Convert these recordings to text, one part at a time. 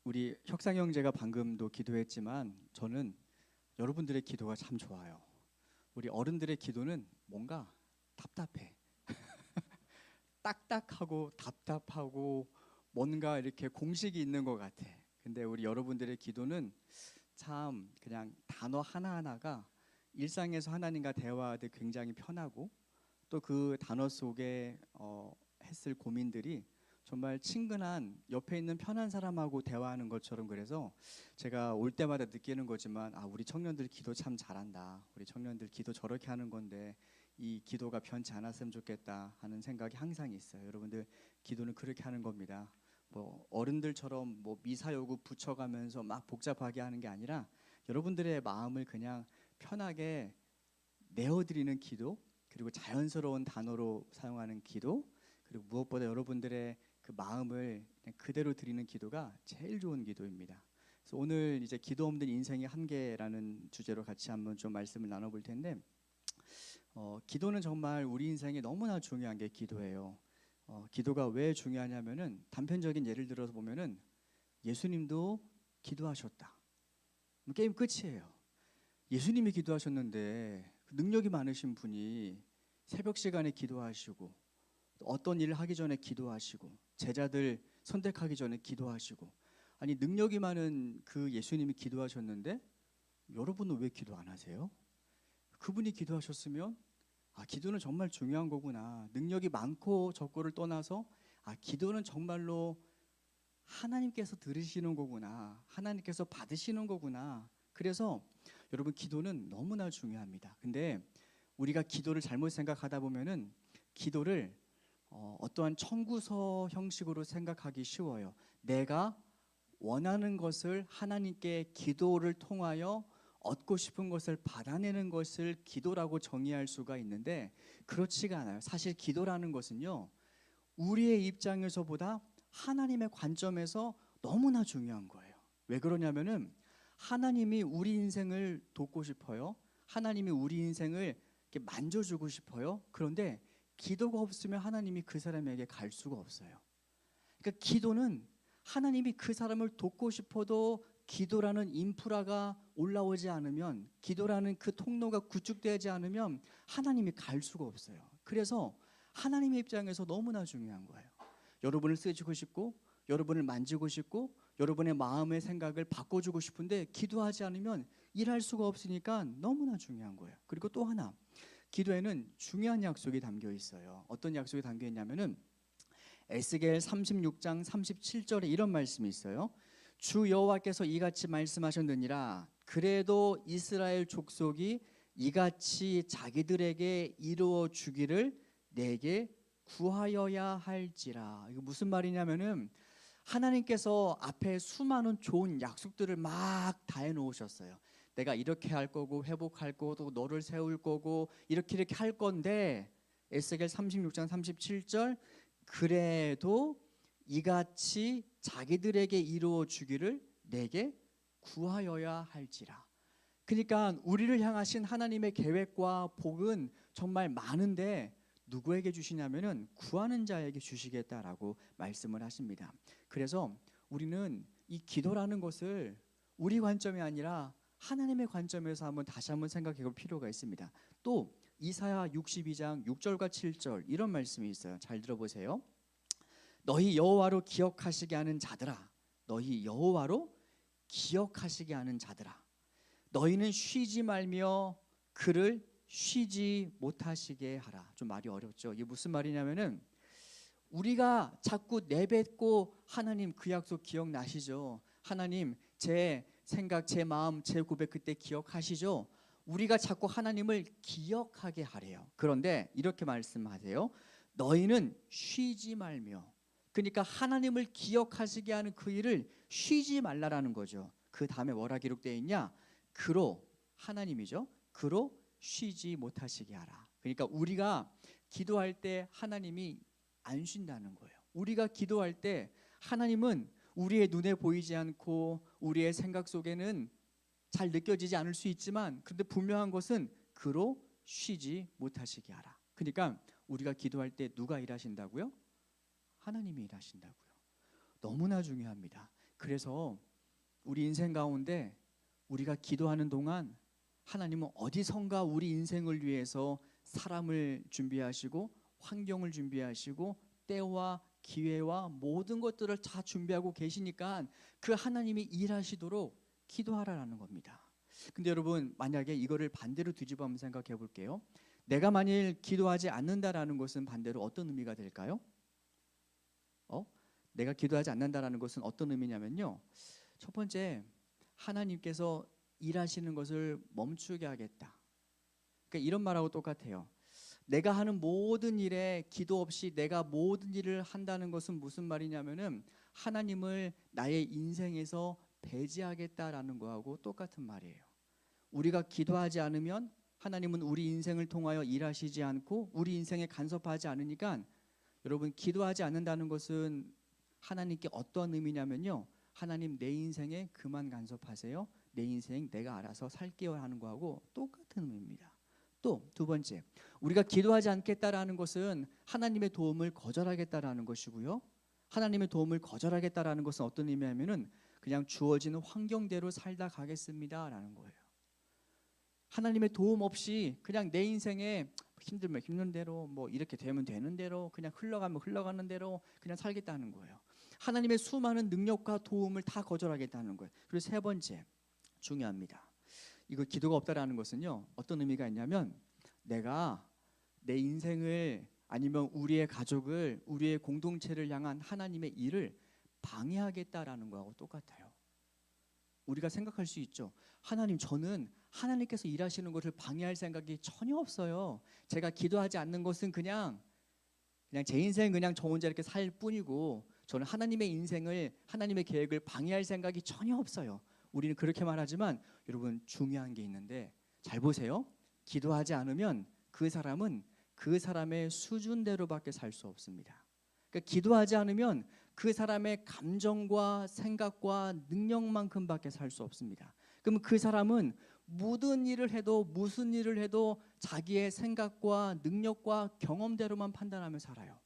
우리 혁상 형제가 방금도 기도했지만 저는 여러분들의 기도가 참 좋아요. 우리 어른들의 기도는 뭔가 답답해. 딱딱하고 답답하고 뭔가 이렇게 공식이 있는 것 같아. 근데 우리 여러분들의 기도는 참 그냥 단어 하나하나가 일상에서 하나님과 대화하듯 굉장히 편하고 또 그 단어 속에 했을 고민들이 정말 친근한 옆에 있는 편한 사람하고 대화하는 것처럼, 그래서 제가 올 때마다 느끼는 거지만 우리 청년들 기도 참 잘한다. 우리 청년들 기도 저렇게 하는 건데 이 기도가 변치 않았으면 좋겠다 하는 생각이 항상 있어요. 여러분들 기도는 그렇게 하는 겁니다. 뭐 어른들처럼 뭐 미사여구 붙여가면서 막 복잡하게 하는 게 아니라 여러분들의 마음을 그냥 편하게 내어드리는 기도, 그리고 자연스러운 단어로 사용하는 기도, 그리고 무엇보다 여러분들의 그 마음을 그냥 그대로 드리는 기도가 제일 좋은 기도입니다. 그래서 오늘 이제 기도 없는 인생의 한계라는 주제로 같이 한번 좀 말씀을 나눠볼 텐데, 기도는 정말 우리 인생에 너무나 중요한 게 기도예요. 기도가 왜 중요하냐면은 단편적인 예를 들어서 보면은 예수님도 기도하셨다. 게임 끝이에요. 예수님이 기도하셨는데 그 능력이 많으신 분이 새벽 시간에 기도하시고 어떤 일을 하기 전에 기도하시고 제자들 선택하기 전에 기도하시고, 아니 능력이 많은 그 예수님이 기도하셨는데 여러분은 왜 기도 안 하세요? 그분이 기도하셨으면 기도는 정말 중요한 거구나. 능력이 많고 적고를 떠나서 기도는 정말로 하나님께서 들으시는 거구나. 하나님께서 받으시는 거구나. 그래서 여러분 기도는 너무나 중요합니다. 근데 우리가 기도를 잘못 생각하다 보면은 기도를 어떠한 청구서 형식으로 생각하기 쉬워요. 내가 원하는 것을 하나님께 기도를 통하여 얻고 싶은 것을 받아내는 것을 기도라고 정의할 수가 있는데 그렇지가 않아요. 사실 기도라는 것은요, 우리의 입장에서보다 하나님의 관점에서 너무나 중요한 거예요. 왜 그러냐면은 하나님이 우리 인생을 돕고 싶어요. 하나님이 우리 인생을 이렇게 만져주고 싶어요. 그런데 기도가 없으면 하나님이 그 사람에게 갈 수가 없어요. 그러니까 기도는 하나님이 그 사람을 돕고 싶어도 기도라는 인프라가 올라오지 않으면, 기도라는 그 통로가 구축되지 않으면 하나님이 갈 수가 없어요. 그래서 하나님의 입장에서 너무나 중요한 거예요. 여러분을 쓰시고 싶고 여러분을 만지고 싶고 여러분의 마음의 생각을 바꿔주고 싶은데 기도하지 않으면 일할 수가 없으니까 너무나 중요한 거예요. 그리고 또 하나, 기도에는 중요한 약속이 담겨 있어요. 어떤 약속이 담겨 있냐면은 에스겔 36장 37절에 이런 말씀이 있어요. 주 여호와께서 이같이 말씀하셨느니라. 그래도 이스라엘 족속이 이같이 자기들에게 이루어 주기를 내게 구하여야 할지라. 이거 무슨 말이냐면은 하나님께서 앞에 수많은 좋은 약속들을 막 다 해놓으셨어요. 내가 이렇게 할 거고 회복할 거고 너를 세울 거고 이렇게 할 건데, 에스겔 36장 37절, 그래도 이같이 자기들에게 이루어 주기를 내게 구하여야 할지라. 그러니까 우리를 향하신 하나님의 계획과 복은 정말 많은데 누구에게 주시냐면은 구하는 자에게 주시겠다라고 말씀을 하십니다. 그래서 우리는 이 기도라는 것을 우리 관점이 아니라 하나님의 관점에서 다시 한번 생각해 볼 필요가 있습니다. 또 이사야 62장 6절과 7절 이런 말씀이 있어요. 잘 들어보세요. 너희 여호와로 기억하시게 하는 자들아, 너희 여호와로 기억하시게 하는 자들아, 너희는 쉬지 말며 그를 쉬지 못하시게 하라. 좀 말이 어렵죠. 이게 무슨 말이냐면은 우리가 자꾸 내뱉고 하나님 그 약속 기억나시죠? 하나님 제 생각, 제 마음, 제 고백 그때 기억하시죠? 우리가 자꾸 하나님을 기억하게 하래요. 그런데 이렇게 말씀하세요. 너희는 쉬지 말며. 그러니까 하나님을 기억하시게 하는 그 일을 쉬지 말라라는 거죠. 그 다음에 뭐라 기록되어 있냐? 그로, 하나님이죠. 그로 쉬지 못하시게 하라. 그러니까 우리가 기도할 때 하나님이 안 쉰다는 거예요. 우리가 기도할 때 하나님은 우리의 눈에 보이지 않고 우리의 생각 속에는 잘 느껴지지 않을 수 있지만, 그런데 분명한 것은 그로 쉬지 못하시게 하라. 그러니까 우리가 기도할 때 누가 일하신다고요? 하나님이 일하신다고요. 너무나 중요합니다. 그래서 우리 인생 가운데 우리가 기도하는 동안 하나님은 어디선가 우리 인생을 위해서 사람을 준비하시고 환경을 준비하시고 때와 기회와 모든 것들을 다 준비하고 계시니까 그 하나님이 일하시도록 기도하라라는 겁니다. 근데 여러분, 만약에 이거를 반대로 뒤집어 한번 생각해 볼게요. 내가 만일 기도하지 않는다라는 것은 반대로 어떤 의미가 될까요? 내가 기도하지 않는다라는 것은 어떤 의미냐면요, 첫 번째, 하나님께서 일하시는 것을 멈추게 하겠다. 그러니까 이런 말하고 똑같아요. 내가 하는 모든 일에 기도 없이 내가 모든 일을 한다는 것은 무슨 말이냐면은 하나님을 나의 인생에서 배제하겠다라는 거하고 똑같은 말이에요. 우리가 기도하지 않으면 하나님은 우리 인생을 통하여 일하시지 않고 우리 인생에 간섭하지 않으니까, 여러분, 기도하지 않는다는 것은 하나님께 어떤 의미냐면요, 하나님 내 인생에 그만 간섭하세요. 내 인생 내가 알아서 살게요 하는 거하고 똑같은 의미입니다. 또 두 번째, 우리가 기도하지 않겠다라는 것은 하나님의 도움을 거절하겠다라는 것이고요. 하나님의 도움을 거절하겠다라는 것은 어떤 의미냐면은 그냥 주어지는 환경대로 살다 가겠습니다라는 거예요. 하나님의 도움 없이 그냥 내 인생에 힘들면 힘든 대로, 뭐 이렇게 되면 되는 대로, 그냥 흘러가면 흘러가는 대로 그냥 살겠다는 거예요. 하나님의 수많은 능력과 도움을 다 거절하겠다는 거예요. 그리고 세 번째, 중요합니다. 이거 기도가 없다라는 것은요, 어떤 의미가 있냐면 내가 내 인생을 아니면 우리의 가족을, 우리의 공동체를 향한 하나님의 일을 방해하겠다라는 거하고 똑같아요. 우리가 생각할 수 있죠. 하나님, 저는 하나님께서 일하시는 것을 방해할 생각이 전혀 없어요. 제가 기도하지 않는 것은 그냥 제 인생 그냥 저 혼자 이렇게 살 뿐이고 저는 하나님의 인생을, 하나님의 계획을 방해할 생각이 전혀 없어요. 우리는 그렇게 말하지만 여러분, 중요한 게 있는데 잘 보세요. 기도하지 않으면 그 사람은 그 사람의 수준대로밖에 살 수 없습니다. 그러니까 기도하지 않으면 그 사람의 감정과 생각과 능력만큼밖에 살 수 없습니다. 그럼 그 사람은 모든 일을 해도, 무슨 일을 해도 자기의 생각과 능력과 경험대로만 판단하며 살아요.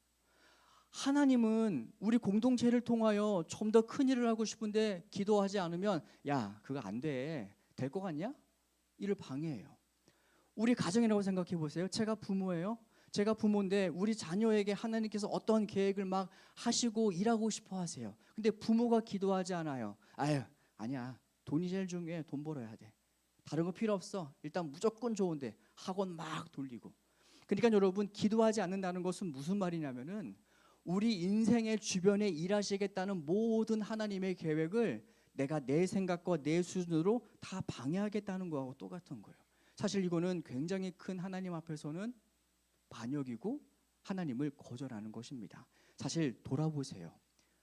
하나님은 우리 공동체를 통하여 좀 더 큰 일을 하고 싶은데 기도하지 않으면 야, 그거 안 돼. 될 것 같냐? 이를 방해해요. 우리 가정이라고 생각해 보세요. 제가 부모예요. 제가 부모인데 우리 자녀에게 하나님께서 어떤 계획을 막 하시고 일하고 싶어 하세요. 근데 부모가 기도하지 않아요. 아유, 아니야. 돈이 제일 중요해. 돈 벌어야 돼. 다른 거 필요 없어. 일단 무조건 좋은데 학원 막 돌리고. 그러니까 여러분, 기도하지 않는다는 것은 무슨 말이냐면은 우리 인생의 주변에 일하시겠다는 모든 하나님의 계획을 내가 내 생각과 내 수준으로 다 방해하겠다는 거하고 똑같은 거예요. 사실 이거는 굉장히 큰 하나님 앞에서는 반역이고 하나님을 거절하는 것입니다. 사실 돌아보세요.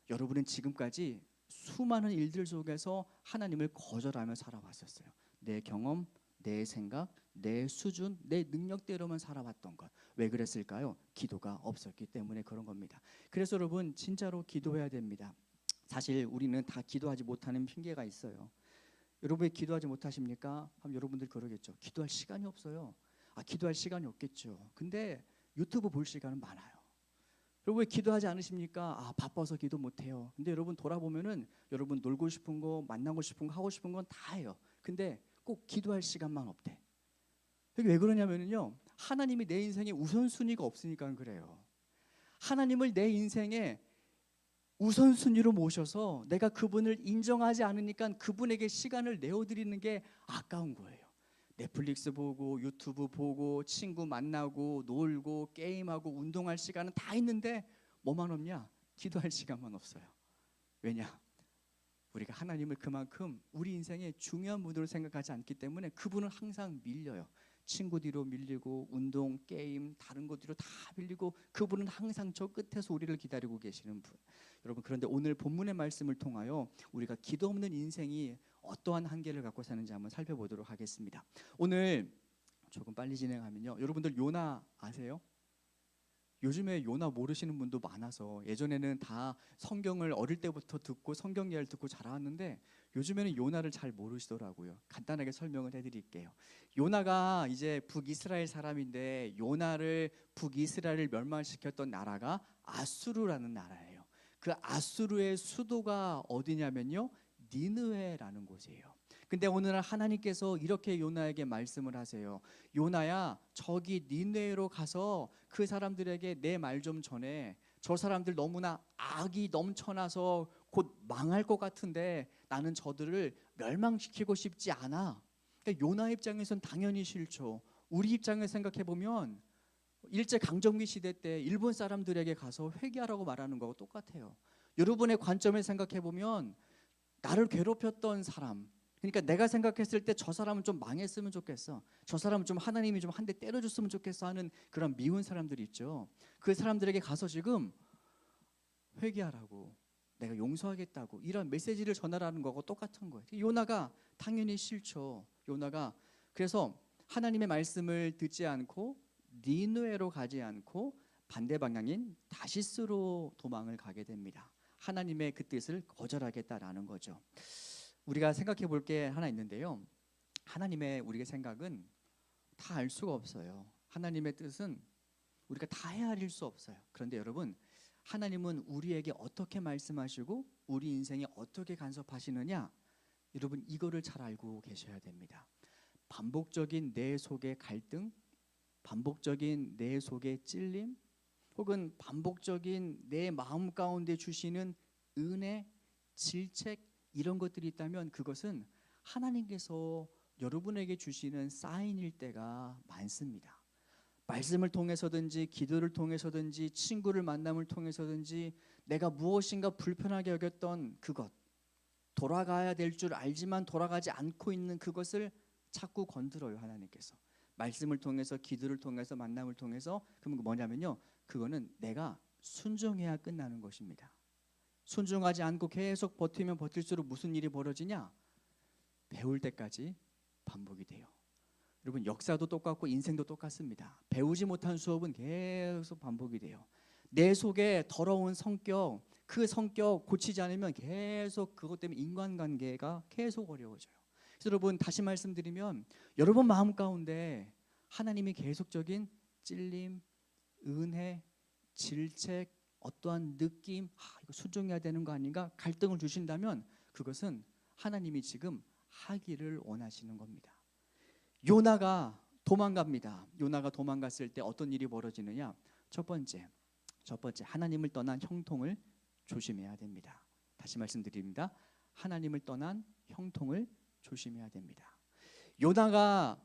여러분은 지금까지 수많은 일들 속에서 하나님을 거절하며 살아왔었어요. 내 경험, 내 생각, 내 수준, 내 능력대로만 살아왔던 것. 왜 그랬을까요? 기도가 없었기 때문에 그런 겁니다. 그래서 여러분, 진짜로 기도해야 됩니다. 사실 우리는 다 기도하지 못하는 핑계가 있어요. 여러분 왜 기도하지 못하십니까? 하면 여러분들 그러겠죠. 기도할 시간이 없어요. 기도할 시간이 없겠죠. 근데 유튜브 볼 시간은 많아요. 여러분 왜 기도하지 않으십니까? 바빠서 기도 못해요. 근데 여러분 돌아보면은 여러분 놀고 싶은 거, 만나고 싶은 거, 하고 싶은 건 다 해요. 근데 꼭 기도할 시간만 없대. 이게 왜 그러냐면요, 하나님이 내 인생에 우선순위가 없으니까 그래요. 하나님을 내 인생에 우선순위로 모셔서 내가 그분을 인정하지 않으니까 그분에게 시간을 내어드리는 게 아까운 거예요. 넷플릭스 보고 유튜브 보고 친구 만나고 놀고 게임하고 운동할 시간은 다 있는데 뭐만 없냐? 기도할 시간만 없어요. 왜냐? 우리가 하나님을 그만큼 우리 인생의 중요한 분으로 생각하지 않기 때문에 그분은 항상 밀려요. 친구 뒤로 밀리고 운동, 게임, 다른 것 뒤로 다 밀리고 그분은 항상 저 끝에서 우리를 기다리고 계시는 분. 여러분, 그런데 오늘 본문의 말씀을 통하여 우리가 기도 없는 인생이 어떠한 한계를 갖고 사는지 한번 살펴보도록 하겠습니다. 오늘 조금 빨리 진행하면요, 여러분들 요나 아세요? 요즘에 요나 모르시는 분도 많아서 예전에는 다 성경을 어릴 때부터 듣고 성경 이야기를 듣고 자라왔는데 요즘에는 요나를 잘 모르시더라고요. 간단하게 설명을 해드릴게요. 요나가 이제 북이스라엘 사람인데 요나를 북이스라엘을 멸망시켰던 나라가 아수르라는 나라예요. 그 아수르의 수도가 어디냐면요, 니느웨라는 곳이에요. 근데 오늘날 하나님께서 이렇게 요나에게 말씀을 하세요. 요나야, 저기 니느웨로 가서 그 사람들에게 내 말 좀 전해. 저 사람들 너무나 악이 넘쳐나서 곧 망할 것 같은데 나는 저들을 멸망시키고 싶지 않아. 그러니까 요나 입장에선 당연히 싫죠. 우리 입장을 생각해 보면 일제 강점기 시대 때 일본 사람들에게 가서 회개하라고 말하는 거하고 똑같아요. 여러분의 관점을 생각해 보면 나를 괴롭혔던 사람, 그러니까 내가 생각했을 때 저 사람은 좀 망했으면 좋겠어, 저 사람은 좀 하나님이 좀 한 대 때려줬으면 좋겠어 하는 그런 미운 사람들이 있죠. 그 사람들에게 가서 지금 회개하라고, 내가 용서하겠다고 이런 메시지를 전하라는 거하고 똑같은 거예요. 요나가 당연히 싫죠. 요나가 그래서 하나님의 말씀을 듣지 않고 니느웨로 가지 않고 반대 방향인 다시스로 도망을 가게 됩니다. 하나님의 그 뜻을 거절하겠다라는 거죠. 우리가 생각해 볼 게 하나 있는데요. 하나님의 우리의 생각은 다 알 수가 없어요. 하나님의 뜻은 우리가 다 헤아릴 수 없어요. 그런데 여러분, 하나님은 우리에게 어떻게 말씀하시고 우리 인생에 어떻게 간섭하시느냐, 여러분 이거를 잘 알고 계셔야 됩니다. 반복적인 내 속의 갈등, 반복적인 내 속의 찔림, 혹은 반복적인 내 마음 가운데 주시는 은혜, 질책, 이런 것들이 있다면 그것은 하나님께서 여러분에게 주시는 사인일 때가 많습니다. 말씀을 통해서든지 기도를 통해서든지 친구를 만남을 통해서든지 내가 무엇인가 불편하게 여겼던 그것, 돌아가야 될 줄 알지만 돌아가지 않고 있는 그것을 자꾸 건드려요. 하나님께서 말씀을 통해서, 기도를 통해서, 만남을 통해서. 그러면 뭐냐면요, 그거는 내가 순종해야 끝나는 것입니다. 순종하지 않고 계속 버티면 버틸수록 무슨 일이 벌어지냐, 배울 때까지 반복이 돼요. 여러분, 역사도 똑같고 인생도 똑같습니다. 배우지 못한 수업은 계속 반복이 돼요. 내 속에 더러운 성격, 그 성격 고치지 않으면 계속 그것 때문에 인간관계가 계속 어려워져요. 그래서 여러분, 다시 말씀드리면 여러분 마음 가운데 하나님이 계속적인 찔림, 은혜, 질책, 어떠한 느낌, 이거 순종해야 되는 거 아닌가, 갈등을 주신다면 그것은 하나님이 지금 하기를 원하시는 겁니다. 요나가 도망갑니다. 요나가 도망갔을 때 어떤 일이 벌어지느냐, 첫 번째 하나님을 떠난 형통을 조심해야 됩니다. 다시 말씀드립니다. 하나님을 떠난 형통을 조심해야 됩니다. 요나가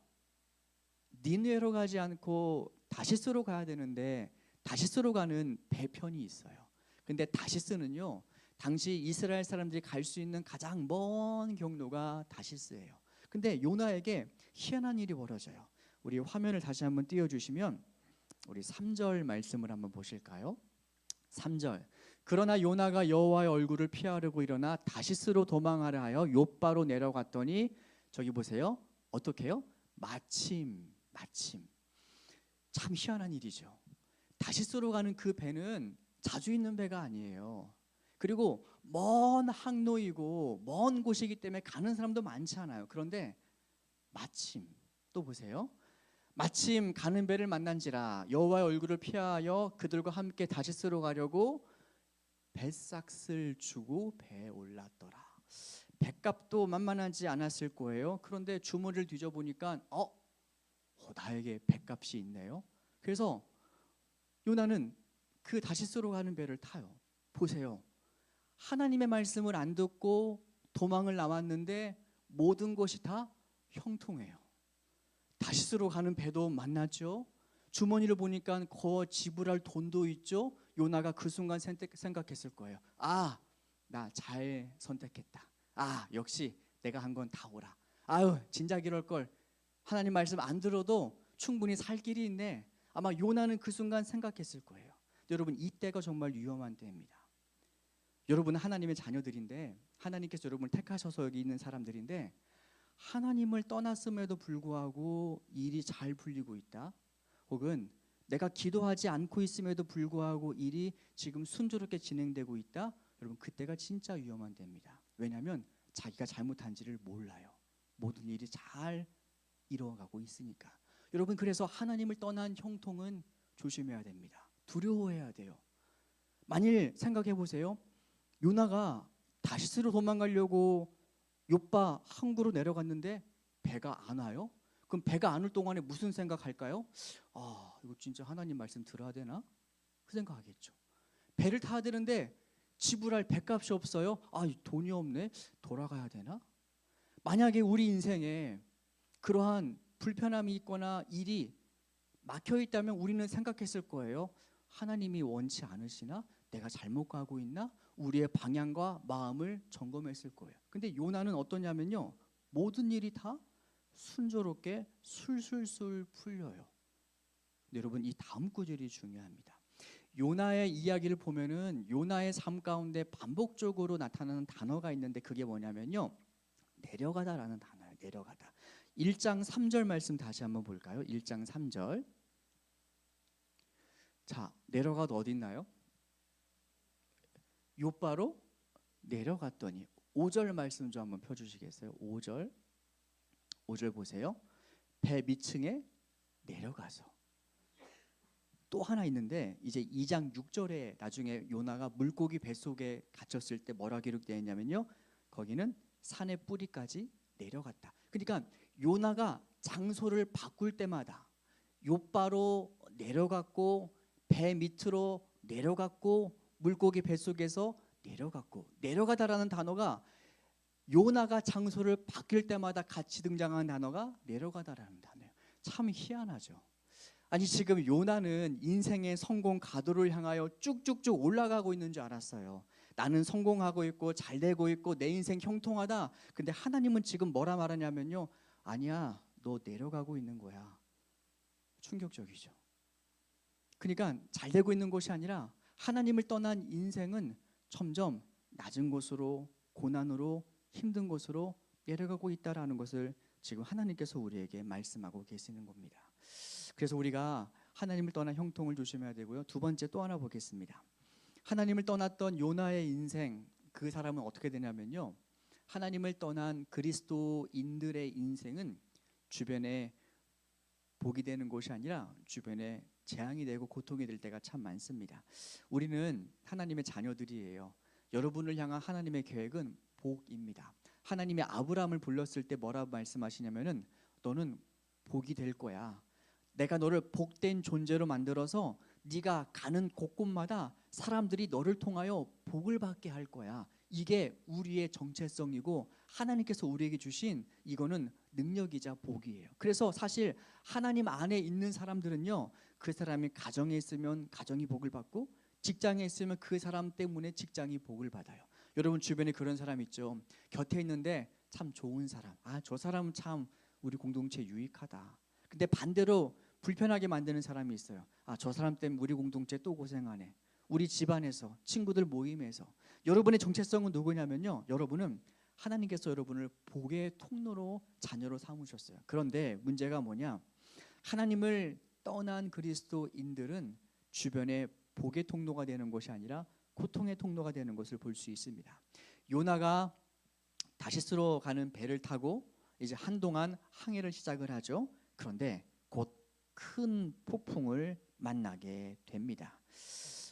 니느웨로 가지 않고 다시스로 가야 되는데 다시스로 가는 배편이 있어요. 근데 다시스는요, 당시 이스라엘 사람들이 갈 수 있는 가장 먼 경로가 다시스예요. 근데 요나에게 희한한 일이 벌어져요. 우리 화면을 다시 한번 띄워주시면 우리 3절 말씀을 한번 보실까요? 3절. 그러나 요나가 여호와의 얼굴을 피하려고 일어나 다시스로 도망하려 하여 욥바로 내려갔더니, 저기 보세요. 어떻게 해요? 마침. 참 희한한 일이죠. 다시스로 가는 그 배는 자주 있는 배가 아니에요. 그리고 먼 항로이고 먼 곳이기 때문에 가는 사람도 많지 않아요. 그런데 마침, 또 보세요. 마침 가는 배를 만난지라 여호와의 얼굴을 피하여 그들과 함께 다시스로 가려고 뱃삭을 주고 배에 올랐더라. 배값도 만만하지 않았을 거예요. 그런데 주머니를 뒤져보니까 나에게 배값이 있네요. 그래서 요나는 그 다시스로 가는 배를 타요. 보세요. 하나님의 말씀을 안 듣고 도망을 나왔는데 모든 것이 다 형통해요. 다시스로 가는 배도 만났죠. 주머니를 보니까 거 지불할 돈도 있죠. 요나가 그 순간 생각했을 거예요. 나 잘 선택했다. 역시 내가 한 건 다 오라. 진작 이럴 걸. 하나님 말씀 안 들어도 충분히 살 길이 있네. 아마 요나는 그 순간 생각했을 거예요. 여러분, 이때가 정말 위험한 때입니다. 여러분은 하나님의 자녀들인데, 하나님께서 여러분을 택하셔서 여기 있는 사람들인데, 하나님을 떠났음에도 불구하고 일이 잘 풀리고 있다, 혹은 내가 기도하지 않고 있음에도 불구하고 일이 지금 순조롭게 진행되고 있다, 여러분 그때가 진짜 위험한 때입니다. 왜냐하면 자기가 잘못한지를 몰라요. 모든 일이 잘 이루어가고 있으니까. 여러분, 그래서 하나님을 떠난 형통은 조심해야 됩니다. 두려워해야 돼요. 만일 생각해 보세요. 요나가 다시스로 도망가려고 욥바 항구로 내려갔는데 배가 안 와요? 그럼 배가 안 올 동안에 무슨 생각할까요? 아, 이거 진짜 하나님 말씀 들어야 되나? 그 생각하겠죠. 배를 타야 되는데 지불할 배값이 없어요. 아, 돈이 없네. 돌아가야 되나? 만약에 우리 인생에 그러한 불편함이 있거나 일이 막혀 있다면 우리는 생각했을 거예요. 하나님이 원치 않으시나? 내가 잘못 가고 있나? 우리의 방향과 마음을 점검했을 거예요. 근데 요나는 어떠냐면요, 모든 일이 다 순조롭게 술술술 풀려요. 여러분, 이 다음 구절이 중요합니다. 요나의 이야기를 보면은 요나의 삶 가운데 반복적으로 나타나는 단어가 있는데 그게 뭐냐면요, 내려가다라는 단어예요. 내려가다. 1장 3절 말씀 다시 한번 볼까요? 1장 3절. 자, 내려가도 어디 있나요? 욥바로 내려갔더니. 5절 말씀 좀 한번 펴주시겠어요? 5절 보세요. 배 밑층에 내려가서. 또 하나 있는데 이제 2장 6절에 나중에 요나가 물고기 뱃속에 갇혔을 때 뭐라 기록되어 있냐면요, 거기는 산의 뿌리까지 내려갔다. 그러니까 요나가 장소를 바꿀 때마다 욥바로 내려갔고, 배 밑으로 내려갔고, 물고기 뱃속에서 내려갔고. 내려가다라는 단어가 요나가 장소를 바뀔 때마다 같이 등장하는 단어가 내려가다라는 단어예요. 참 희한하죠. 아니, 지금 요나는 인생의 성공 가도를 향하여 쭉쭉쭉 올라가고 있는 줄 알았어요. 나는 성공하고 있고 잘 되고 있고 내 인생 형통하다. 근데 하나님은 지금 뭐라 말하냐면요, 아니야, 너 내려가고 있는 거야. 충격적이죠. 그러니까 잘 되고 있는 것이 아니라 하나님을 떠난 인생은 점점 낮은 곳으로, 고난으로, 힘든 곳으로 내려가고 있다라는 것을 지금 하나님께서 우리에게 말씀하고 계시는 겁니다. 그래서 우리가 하나님을 떠난 형통을 조심해야 되고요. 두 번째 또 하나 보겠습니다. 하나님을 떠났던 요나의 인생, 그 사람은 어떻게 되냐면요, 하나님을 떠난 그리스도인들의 인생은 주변에 복이 되는 것이 아니라 주변에 재앙이 되고 고통이 될 때가 참 많습니다. 우리는 하나님의 자녀들이에요. 여러분을 향한 하나님의 계획은 복입니다. 하나님이 아브라함을 불렀을 때 뭐라고 말씀하시냐면은 너는 복이 될 거야. 내가 너를 복된 존재로 만들어서 네가 가는 곳곳마다 사람들이 너를 통하여 복을 받게 할 거야. 이게 우리의 정체성이고 하나님께서 우리에게 주신 이거는 능력이자 복이에요. 그래서 사실 하나님 안에 있는 사람들은요, 그 사람이 가정에 있으면 가정이 복을 받고 직장에 있으면 그 사람 때문에 직장이 복을 받아요. 여러분 주변에 그런 사람 있죠. 곁에 있는데 참 좋은 사람, 아, 저 사람은 참 우리 공동체에 유익하다. 근데 반대로 불편하게 만드는 사람이 있어요. 아, 저 사람 때문에 우리 공동체 또 고생하네. 우리 집안에서, 친구들 모임에서. 여러분의 정체성은 누구냐면요, 여러분은 하나님께서 여러분을 복의 통로로, 자녀로 삼으셨어요. 그런데 문제가 뭐냐, 하나님을 떠난 그리스도인들은 주변에 복의 통로가 되는 것이 아니라 고통의 통로가 되는 것을 볼 수 있습니다. 요나가 다시스로 가는 배를 타고 이제 한동안 항해를 시작을 하죠. 그런데 곧 큰 폭풍을 만나게 됩니다.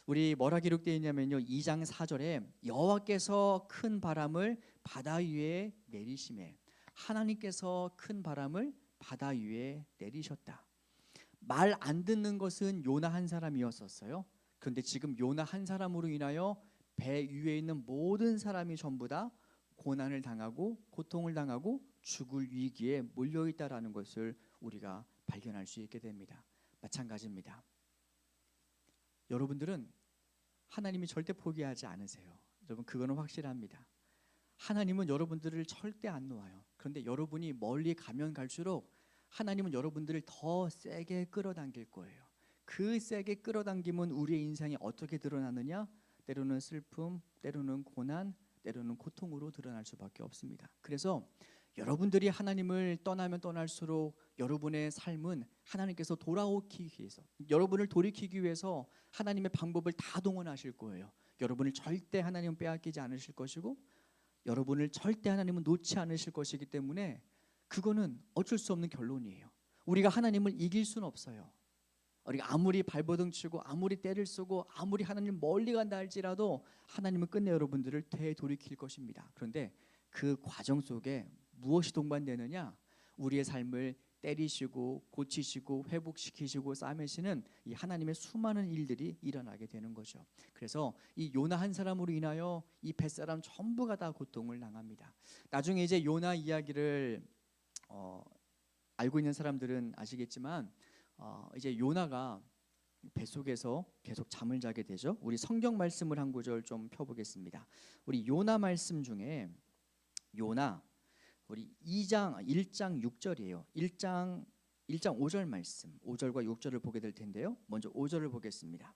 우리 뭐라 기록되어 있냐면요, 2장 4절에 여호와께서 큰 바람을 바다 위에 내리시매, 하나님께서 큰 바람을 바다 위에 내리셨다. 말 안 듣는 것은 요나 한 사람이었었어요. 그런데 지금 요나 한 사람으로 인하여 배 위에 있는 모든 사람이 전부 다 고난을 당하고 고통을 당하고 죽을 위기에 몰려 있다라는 것을 우리가 발견할 수 있게 됩니다. 마찬가지입니다. 여러분들은 하나님이 절대 포기하지 않으세요. 여러분, 그거는 확실합니다. 하나님은 여러분들을 절대 안 놓아요. 그런데 여러분이 멀리 가면 갈수록 하나님은 여러분들을 더 세게 끌어당길 거예요. 그 세게 끌어당김은 우리의 인생에 어떻게 드러나느냐? 때로는 슬픔, 때로는 고난, 때로는 고통으로 드러날 수밖에 없습니다. 그래서 여러분들이 하나님을 떠나면 떠날수록 여러분의 삶은 하나님께서 돌아오기 위해서, 여러분을 돌이키기 위해서 하나님의 방법을 다 동원하실 거예요. 여러분을 절대 하나님은 빼앗기지 않으실 것이고 여러분을 절대 하나님은 놓지 않으실 것이기 때문에 그거는 어쩔 수 없는 결론이에요. 우리가 하나님을 이길 수는 없어요. 우리가 아무리 발버둥 치고 아무리 때를 쏘고 아무리 하나님 멀리 간다 할지라도 하나님은 끝내 여러분들을 되돌이킬 것입니다. 그런데 그 과정 속에 무엇이 동반되느냐? 우리의 삶을 때리시고 고치시고 회복시키시고 싸매시는 이 하나님의 수많은 일들이 일어나게 되는 거죠. 그래서 이 요나 한 사람으로 인하여 이 벳사람 전부가 다 고통을 당합니다. 나중에 이제 요나 이야기를 알고 있는 사람들은 아시겠지만 이제 요나가 뱃속에서 계속 잠을 자게 되죠. 우리 성경 말씀을 한 구절 좀 펴보겠습니다. 우리 요나 말씀 중에 요나 우리 1장 6절이에요. 1장 5절 말씀 5절과 6절을 보게 될 텐데요. 먼저 5절을 보겠습니다.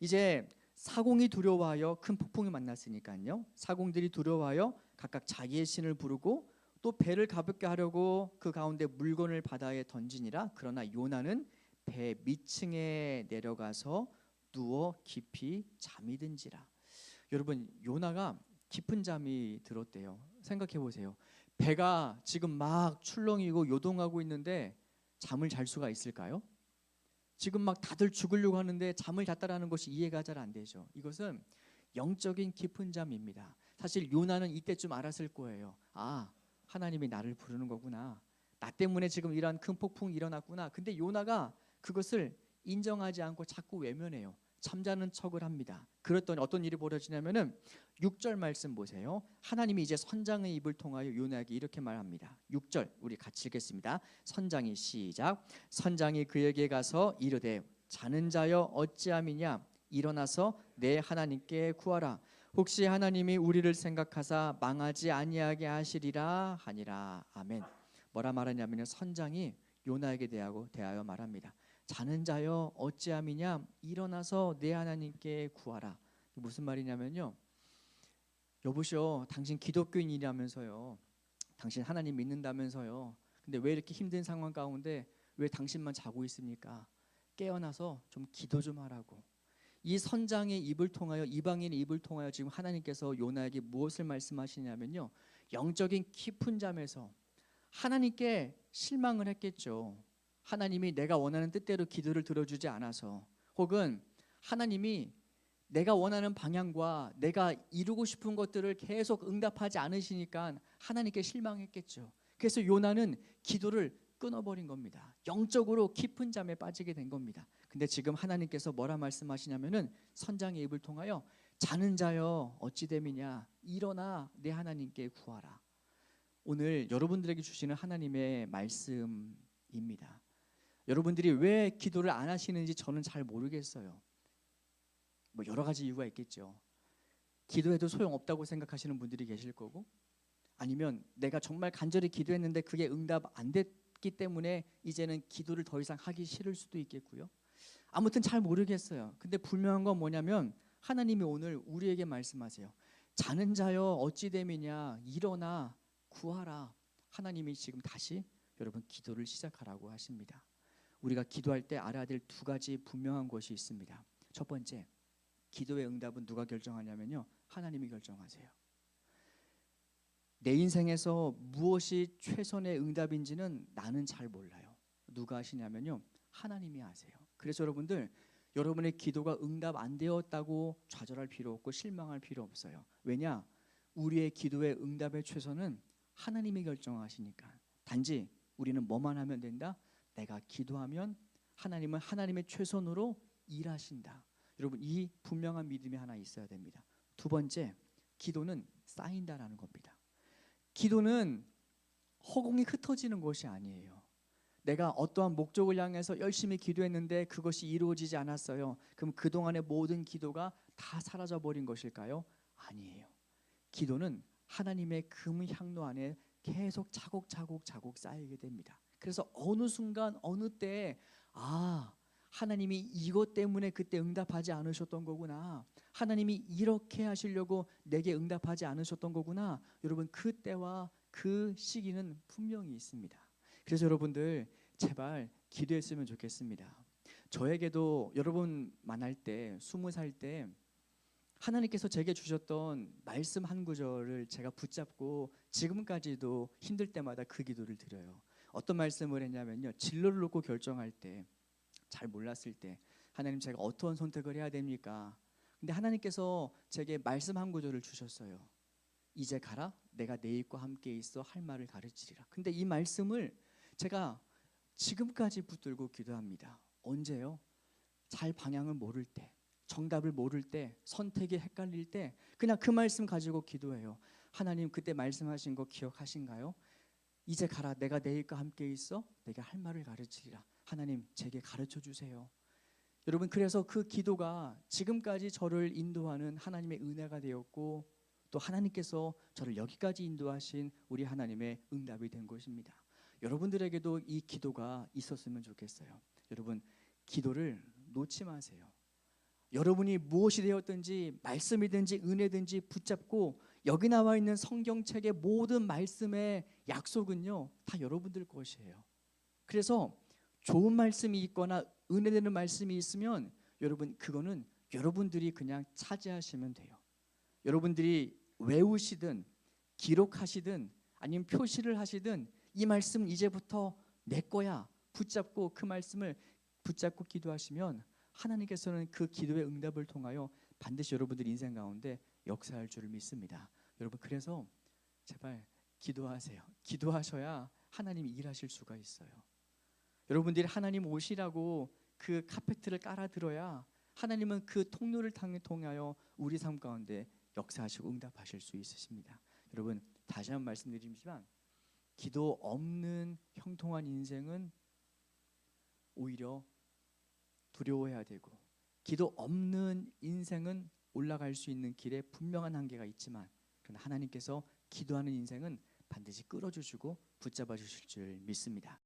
이제 사공이 두려워하여 큰 폭풍이 만났으니까요. 사공들이 두려워하여 각각 자기의 신을 부르고 또 배를 가볍게 하려고 그 가운데 물건을 바다에 던지니라. 그러나 요나는 배 밑층에 내려가서 누워 깊이 잠이 든지라. 여러분, 요나가 깊은 잠이 들었대요. 생각해 보세요. 배가 지금 막 출렁이고 요동하고 있는데 잠을 잘 수가 있을까요? 지금 막 다들 죽으려고 하는데 잠을 잤다라는 것이 이해가 잘 안 되죠. 이것은 영적인 깊은 잠입니다. 사실 요나는 이때쯤 알았을 거예요. 아, 하나님이 나를 부르는 거구나. 나 때문에 지금 이러한 큰 폭풍이 일어났구나. 근데 요나가 그것을 인정하지 않고 자꾸 외면해요. 잠자는 척을 합니다. 그랬더니 어떤 일이 벌어지냐면은 6절 말씀 보세요. 하나님이 이제 선장의 입을 통하여 요나에게 이렇게 말합니다. 6절 우리 같이 읽겠습니다. 선장이 시작. 선장이 그에게 가서 이르되 자는 자여 어찌함이냐 일어나서 내 하나님께 구하라. 혹시 하나님이 우리를 생각하사 망하지 아니하게 하시리라 하니라. 아멘. 뭐라 말하냐면 선장이 요나에게 대하여 말합니다. 자는 자여 어찌함이냐 일어나서 내 하나님께 구하라. 무슨 말이냐면요, 여보시오, 당신 기독교인이라면서요, 당신 하나님 믿는다면서요, 근데 왜 이렇게 힘든 상황 가운데 왜 당신만 자고 있습니까? 깨어나서 좀 기도 좀 하라고. 이 선장의 입을 통하여, 이방인의 입을 통하여 지금 하나님께서 요나에게 무엇을 말씀하시냐면요, 영적인 깊은 잠에서 하나님께 실망을 했겠죠. 하나님이 내가 원하는 뜻대로 기도를 들어주지 않아서, 혹은 하나님이 내가 원하는 방향과 내가 이루고 싶은 것들을 계속 응답하지 않으시니까 하나님께 실망했겠죠. 그래서 요나는 기도를 끊어버린 겁니다. 영적으로 깊은 잠에 빠지게 된 겁니다. 근데 지금 하나님께서 뭐라 말씀하시냐면은 선장의 입을 통하여 자는 자여 어찌 됨이냐 일어나 내 하나님께 구하라. 오늘 여러분들에게 주시는 하나님의 말씀입니다. 여러분들이 왜 기도를 안 하시는지 저는 잘 모르겠어요. 뭐 여러 가지 이유가 있겠죠. 기도해도 소용없다고 생각하시는 분들이 계실 거고, 아니면 내가 정말 간절히 기도했는데 그게 응답 안 됐기 때문에 이제는 기도를 더 이상 하기 싫을 수도 있겠고요. 아무튼 잘 모르겠어요. 근데 분명한 건 뭐냐면 하나님이 오늘 우리에게 말씀하세요. 자는 자여 어찌 됨이냐 일어나 구하라. 하나님이 지금 다시 여러분 기도를 시작하라고 하십니다. 우리가 기도할 때 알아야 될 두 가지 분명한 것이 있습니다. 첫 번째, 기도의 응답은 누가 결정하냐면요, 하나님이 결정하세요. 내 인생에서 무엇이 최선의 응답인지는 나는 잘 몰라요. 누가 하시냐면요, 하나님이 하세요. 그래서 여러분의 기도가 응답 안 되었다고 좌절할 필요 없고 실망할 필요 없어요. 왜냐? 우리의 기도의 응답의 최선은 하나님이 결정하시니까. 단지 우리는 뭐만 하면 된다? 내가 기도하면 하나님은 하나님의 최선으로 일하신다. 여러분, 이 분명한 믿음이 하나 있어야 됩니다. 두 번째, 기도는 쌓인다라는 겁니다. 기도는 허공이 흩어지는 것이 아니에요. 내가 어떠한 목적을 향해서 열심히 기도했는데 그것이 이루어지지 않았어요. 그럼 그동안의 모든 기도가 다 사라져버린 것일까요? 아니에요. 기도는 하나님의 금 향로 안에 계속 차곡차곡 쌓이게 됩니다. 그래서 어느 순간 어느 때에 하나님이 이것 때문에 그때 응답하지 않으셨던 거구나. 하나님이 이렇게 하시려고 내게 응답하지 않으셨던 거구나. 여러분, 그때와 그 시기는 분명히 있습니다. 그래서 여러분들 제발 기도했으면 좋겠습니다. 저에게도 여러분 만날 때 20살 때 하나님께서 제게 주셨던 말씀 한 구절을 제가 붙잡고 지금까지도 힘들 때마다 그 기도를 드려요. 어떤 말씀을 했냐면요, 진로를 놓고 결정할 때 잘 몰랐을 때 하나님 제가 어떤 선택을 해야 됩니까? 근데 하나님께서 제게 말씀 한 구절을 주셨어요. 이제 가라 내가 내 입과 함께 있어 할 말을 가르치리라. 근데 이 말씀을 제가 지금까지 붙들고 기도합니다. 언제요? 잘 방향을 모를 때, 정답을 모를 때, 선택이 헷갈릴 때 그냥 그 말씀 가지고 기도해요. 하나님 그때 말씀하신 거 기억하신가요? 이제 가라 내가 내 입과 함께 있어 내가 할 말을 가르치리라. 하나님 제게 가르쳐 주세요. 여러분 그래서 그 기도가 지금까지 저를 인도하는 하나님의 은혜가 되었고 또 하나님께서 저를 여기까지 인도하신 우리 하나님의 응답이 된 것입니다. 여러분들에게도 이 기도가 있었으면 좋겠어요. 여러분 기도를 놓지 마세요. 여러분이 무엇이 되었든지 말씀이든지 은혜든지 붙잡고 여기 나와 있는 성경책의 모든 말씀의 약속은요 다 여러분들 것이에요. 그래서 좋은 말씀이 있거나 은혜되는 말씀이 있으면 여러분 그거는 여러분들이 그냥 차지하시면 돼요. 여러분들이 외우시든 기록하시든 아니면 표시를 하시든 이 말씀 이제부터 내 거야 붙잡고 그 말씀을 붙잡고 기도하시면 하나님께서는 그 기도의 응답을 통하여 반드시 여러분들 인생 가운데 역사할 줄을 믿습니다. 여러분 그래서 제발 기도하세요. 기도하셔야 하나님이 일하실 수가 있어요. 여러분들이 하나님 오시라고 그 카페트를 깔아들어야 하나님은 그 통로를 통하여 우리 삶 가운데 역사하시고 응답하실 수 있으십니다. 여러분 다시 한번 말씀드리지만 기도 없는 형통한 인생은 오히려 두려워해야 되고 기도 없는 인생은 올라갈 수 있는 길에 분명한 한계가 있지만 그러나 하나님께서 기도하는 인생은 반드시 끌어주시고 붙잡아 주실 줄 믿습니다.